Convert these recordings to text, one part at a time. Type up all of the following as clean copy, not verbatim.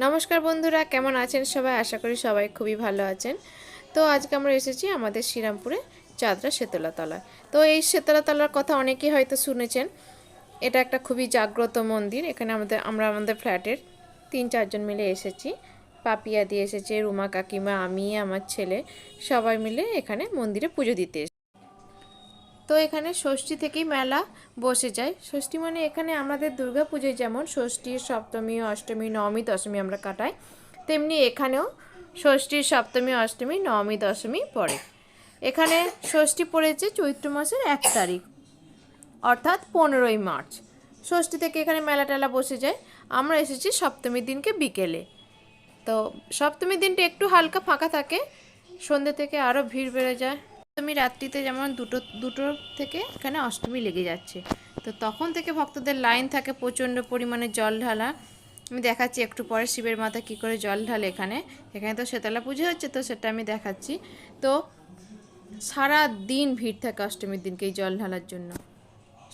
নমস্কার বন্ধুরা, কেমন আছেন সবাই? আশা করি সবাই খুবই ভালো আছেন। তো আজকে আমরা এসেছি আমাদের শ্রীরামপুরে চাদরা শেতলা তলায়। তো এই শেতলা তলার কথা অনেকেই হয়তো শুনেছেন। এটা একটা খুবই জাগ্রত মন্দির। এখানে আমরা আমাদের ফ্ল্যাটের 3-4 জন মিলে এসেছি। পাপিয়া দিয়ে এসেছে, রুমা কাকিমা, আমি, আমার ছেলে, সবাই মিলে এখানে মন্দিরে পুজো দিতে এসেছি। তো এখানে ষষ্ঠী থেকেই মেলা বসে যায়। ষষ্ঠী মানে এখানে আমাদের দুর্গা পুজোয় যেমন ষষ্ঠী, সপ্তমী, অষ্টমী, নবমী, দশমী আমরা কাটাই, তেমনি এখানেও ষষ্ঠী, সপ্তমী, অষ্টমী, নবমী, দশমী পড়ে। এখানে ষষ্ঠী পড়েছে চৈত্র মাসের 1 তারিখ, অর্থাৎ 15ই মার্চ। ষষ্ঠী থেকে এখানে মেলা টেলা বসে যায়। আমরা এসেছি সপ্তমীর দিনকে বিকেলে। তো সপ্তমীর দিনটা একটু হালকা ফাঁকা থাকে, সন্ধ্যে থেকে আরও ভিড় বেড়ে যায়। অষ্টমী রাত্রিতে যেমন দুটো থেকে এখানে অষ্টমী লেগে যাচ্ছে। তো তখন থেকে ভক্তদের লাইন থাকে, প্রচণ্ড পরিমাণে জল ঢালা। আমি দেখাচ্ছি একটু পরে শিবের মাথা কী করে জল ঢালে। এখানে তো শেতলা পুজো হচ্ছে, তো সেটা আমি দেখাচ্ছি। তো সারা দিন ভিড় থাকে অষ্টমীর দিনকে এই জল ঢালার জন্য।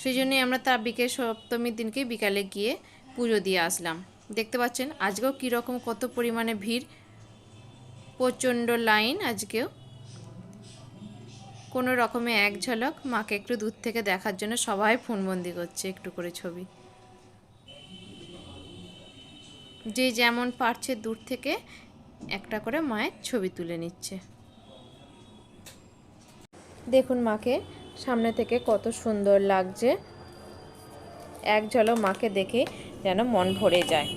সেই জন্যই আমরা সপ্তমীর দিনকেই বিকালে গিয়ে পুজো দিয়ে আসলাম। দেখতে পাচ্ছেন আজকেও কীরকম কত পরিমাণে ভিড়, প্রচণ্ড লাইন আজকেও। কোনো রকমে এক ঝলক মাকে একটু দূর থেকে দেখার জন্য সবাই ফোনবন্দি করছে একটু করে ছবি। যে যেমন পারছে দূর থেকে একটা করে মায়ের ছবি তুলে নিচ্ছে। দেখুন মাকে সামনে থেকে কত সুন্দর লাগছে। এক ঝলক মাকে দেখে যেন মন ভরে যায়।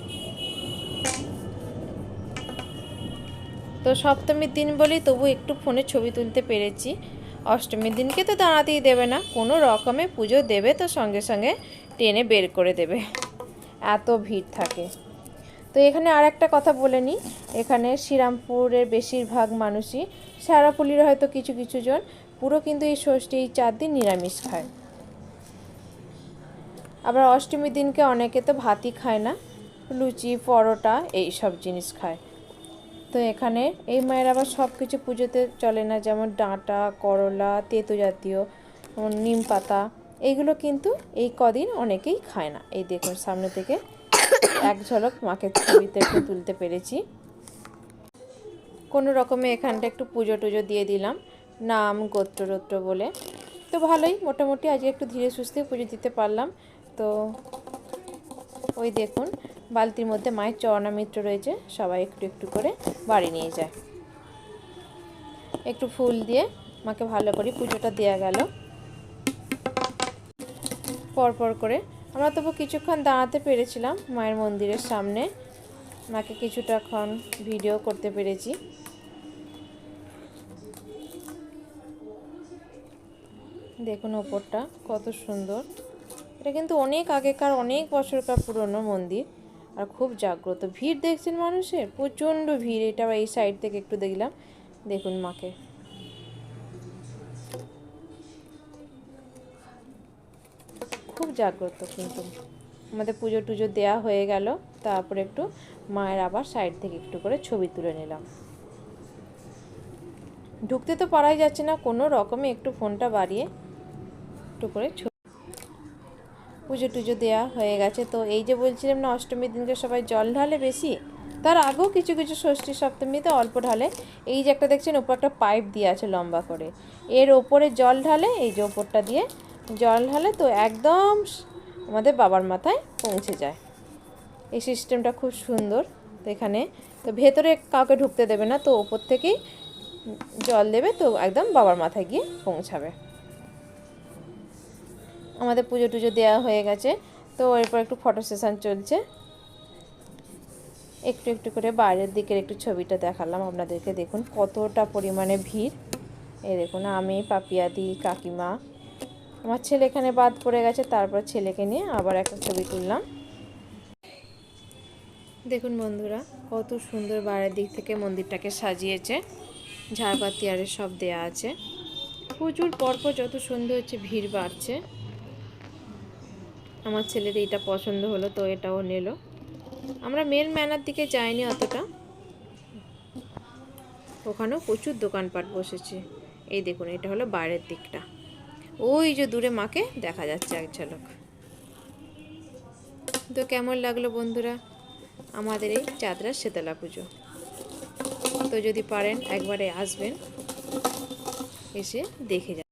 তো সপ্তমীর দিন বলেই তবু একটু ফোনে ছবি তুলতে পেরেছি। অষ্টমীর দিনকে তো দাঁড়াতেই দেবে না, কোনো রকমে পুজো দেবে তো সঙ্গে সঙ্গে টেনে বের করে দেবে, এত ভিড় থাকে। তো এখানে আর একটা কথা বলে নিই, এখানে শ্রীরামপুরের বেশিরভাগ মানুষই, শেওড়াফুলির হয়তো কিছু কিছু জন পুরো কিন্তু এই ষষ্ঠী এই 4 দিন নিরামিষ খায়। আবার অষ্টমীর দিনকে অনেকে তো ভাতই খায় না, লুচি, পরোটা এই সব জিনিস খায়। তো এখানে এই মায়ের আবার সব কিছু পুজোতে চলে না, যেমন ডাঁটা, করলা, তেতো জাতীয়, নিম পাতা, এইগুলো কিন্তু এই কদিন অনেকেই খায় না। এই দেখুন সামনে থেকে এক ঝলক মাকে ছবিতে একটু তুলতে পেরেছি। কোনো রকমে এখানটা একটু পুজো টুজো দিয়ে দিলাম, নাম গোত্র বলে। তো ভালোই, মোটামুটি আজকে একটু ধীরে সুস্থে পুজো দিতে পারলাম। তো ওই দেখুন বালতির মধ্যে মায়ের চরণামৃত রয়েছে, সবাই একটু একটু করে বাড়ি নিয়ে যায়। একটু ফুল দিয়ে মাকে ভালো করে পুজোটা দেওয়া গেল। পরপর করে আমরা তবু কিছুক্ষণ দাঁড়াতে পেরেছিলাম মায়ের মন্দিরের সামনে, মাকে কিছুটাক্ষণ ভিডিও করতে পেরেছি। দেখুন ওপরটা কত সুন্দর। এটা কিন্তু অনেক আগেকার, অনেক বছরকার পুরনো মন্দির, আর খুব জাগ্রত। ভিড় দেখছেন মানুষের, প্রচণ্ড ভিড়। এটা এই সাইড থেকে একটু দেখলাম, দেখুন মাকে খুব জাগ্রত। কিন্তু আমাদের পুজো টুজো দেওয়া হয়ে গেল, তারপরে একটু মায়ের আবার সাইড থেকে একটু করে ছবি তুলে নিলাম। ঢুকতে তো পারাই যাচ্ছে না, কোনো রকমে একটু ফোনটা বাড়িয়ে একটু করে পুজো টুজো দেওয়া হয়ে গেছে। তো এই যে বলছিলাম না অষ্টমীর দিনকে সবাই জল ঢালে বেশি, তার আগেও কিছু কিছু ষষ্ঠী সপ্তমীতে অল্প ঢালে। এই যে একটা দেখছেন ওপর একটা পাইপ দিয়ে আছে লম্বা করে, এর ওপরে জল ঢালে, এই যে ওপরটা দিয়ে জল ঢালে, তো একদম আমাদের বাবার মাথায় পৌঁছে যায়। এই সিস্টেমটা খুব সুন্দর। তো এখানে তো ভেতরে কাউকে ঢুকতে দেবে না, তো ওপর থেকেই জল দেবে, তো একদম বাবার মাথায় গিয়ে পৌঁছাবে। আমাদের পুজো টুজো দেওয়া হয়ে গেছে, তো এরপর একটু ফটো সেশন চলছে। একটু একটু করে বাইরের দিকের একটু ছবিটা দেখালাম আপনাদেরকে। দেখুন কতটা পরিমাণে ভিড়। এই দেখুন আমি, পাপিয়াদি, কাকিমা, আমার ছেলে এখানে বাদ পড়ে গেছে, তারপর ছেলেকে নিয়ে আবার একটা ছবি তুললাম। দেখুন বন্ধুরা কত সুন্দর বাইরের দিক থেকে মন্দিরটাকে সাজিয়েছে, ঝাড়বাতি আরে সব দেয়া আছে। প্রচুর পরপর যত সন্ধ্যে হচ্ছে ভিড় বাড়ছে। আমার ছেলের এটা পছন্দ হলো, তো এটাও নিল। আমরা মেন মেলার দিকে যাইনি অতটা, ওখানেও প্রচুর দোকানপাট বসেছে। এই দেখুন এটা হলো বাইরের দিকটা, ওই যে দূরে মাকে দেখা যাচ্ছে এক ঝলক। তো কেমন লাগলো বন্ধুরা? আমাদের এই চাদরা শীতলা পুজো। তো যদি পারেন একবারে আসবেন, এসে দেখে যান।